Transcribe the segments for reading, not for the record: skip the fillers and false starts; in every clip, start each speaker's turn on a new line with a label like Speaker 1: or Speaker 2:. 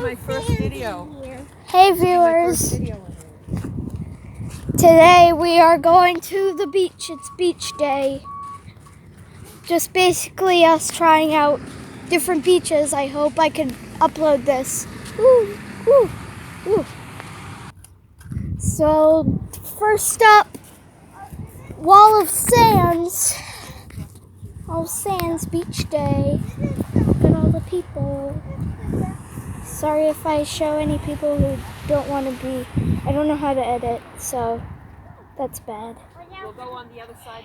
Speaker 1: my first video.
Speaker 2: Hey viewers, today we are going to the beach. It's beach day. Just basically us trying out different beaches. I hope I can upload this. Woo, woo, woo. So first up, Wall of Sands. Wall of Sands beach day. Look at all the people. Sorry if I show any people who don't want to be. I don't know how to edit, so that's bad.
Speaker 1: We'll go on the other side.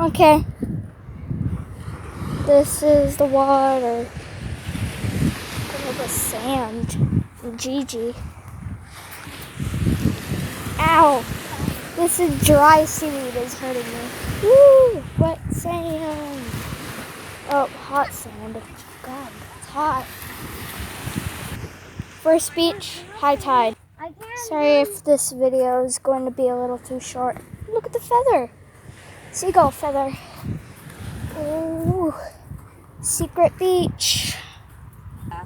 Speaker 2: Okay. This is the water. Look at the sand. Gigi. Ow! This is dry seaweed is hurting me. Woo! Wet sand. Oh, hot sand. God, it's hot. First beach, high tide. Sorry if this video is going to be a little too short. Look at the feather. Seagull feather. Ooh. Secret beach.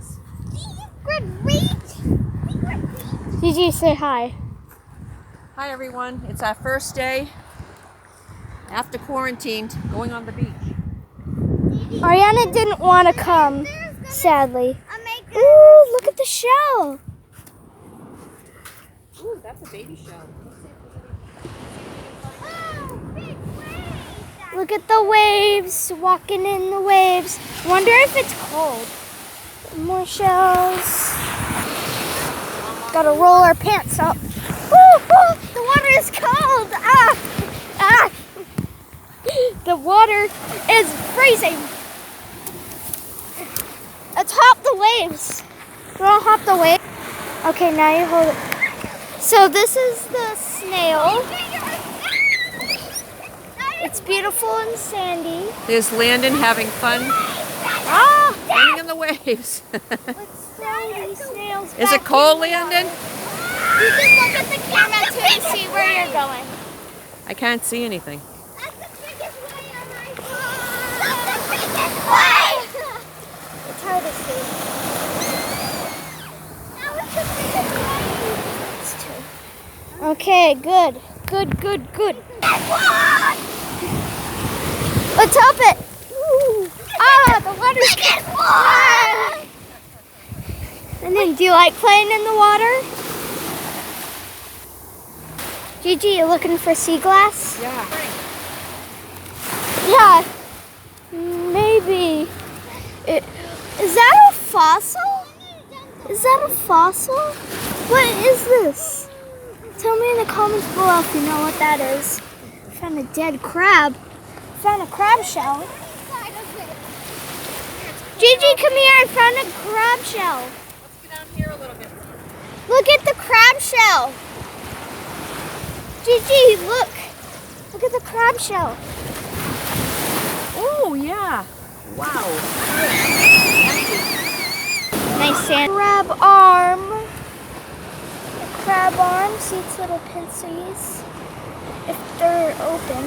Speaker 2: Secret beach. Gigi, say hi.
Speaker 1: Hi everyone, it's our first day after quarantined, going on the beach.
Speaker 2: Ariana didn't want to come, sadly. Ooh, look at the shell.
Speaker 1: Ooh, that's a baby shell.
Speaker 2: Look at the waves, walking in the waves. Wonder if it's cold. More shells. Gotta roll our pants up. Ooh, the water is cold. Ah. The water is freezing. Let's hop the waves. You want to hop the wave? Okay, now you hold it. So this is the snail. It's beautiful and sandy.
Speaker 1: There's Landon having fun running in the waves.
Speaker 2: Let's throw these snails
Speaker 1: Is
Speaker 2: back
Speaker 1: it cold,
Speaker 2: in the water.
Speaker 1: Landon?
Speaker 2: You can look at the camera too to see where you're going.
Speaker 1: I can't see anything.
Speaker 2: That's the biggest wave on my phone. That's the biggest wave. It's hard to see. That was the biggest wave. It's two. Okay, good. Good. Let's hop it. Ooh. The water's getting warm. And then, do you like playing in the water? Gigi, you looking for sea glass?
Speaker 1: Yeah.
Speaker 2: Yeah, maybe. Is that a fossil? Is that a fossil? What is this? Tell me in the comments below if you know what that is. Found a dead crab. Found a crab shell. Gigi, come here. I found a crab shell.
Speaker 1: Let's get down here a little bit.
Speaker 2: Look at the crab shell. Gigi, look. Look at the crab shell.
Speaker 1: Oh, yeah. Wow.
Speaker 2: Nice sand. Crab arm. The crab arm. See its little pincers. If they're open.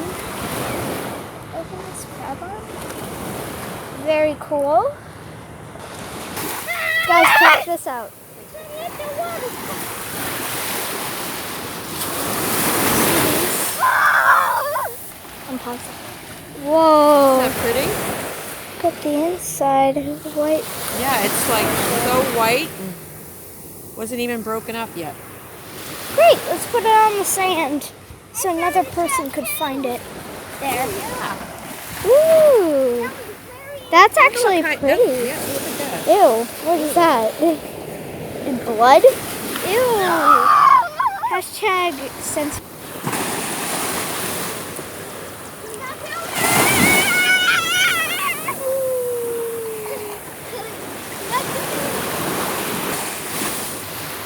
Speaker 2: Open this crab arm. Very cool. Guys, check this out. Unpause it. Whoa.
Speaker 1: Isn't that pretty?
Speaker 2: Look at the inside. It's white.
Speaker 1: Yeah, it's like so white and wasn't even broken up yet.
Speaker 2: Great. Let's put it on the sand so another person could find it. There.
Speaker 1: Yeah.
Speaker 2: Ooh. That's actually pretty.
Speaker 1: Yeah, look at that.
Speaker 2: Ew. What is that? Blood? Ew. Hashtag sensitive.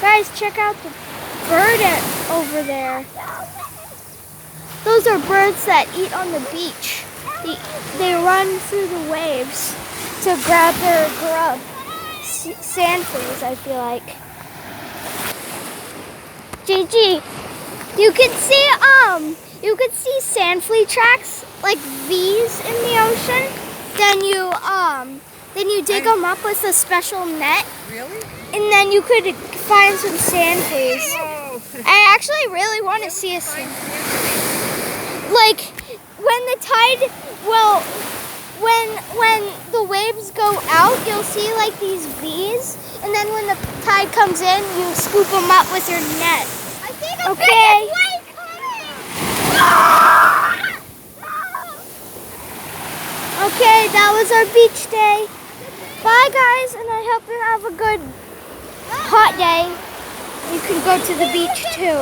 Speaker 2: Guys, check out the bird over there. Those are birds that eat on the beach. They run through the waves to grab their grub. Sand fleas, I feel like. Gigi, you can see sand flea tracks like these in the ocean. Then you Then you dig them up with a special net,
Speaker 1: Really?
Speaker 2: and then you could find some sand fleas.
Speaker 1: Whoa.
Speaker 2: I actually really want to see a sand. Like when the tide, well, when the waves go out, you'll see like these V's, and then when the tide comes in, you scoop them up with your net.
Speaker 3: I see the
Speaker 2: Okay.
Speaker 3: biggest wave coming!
Speaker 2: Okay, that was our beach day. Bye guys, and I hope you have a good hot day. You can go to the beach too.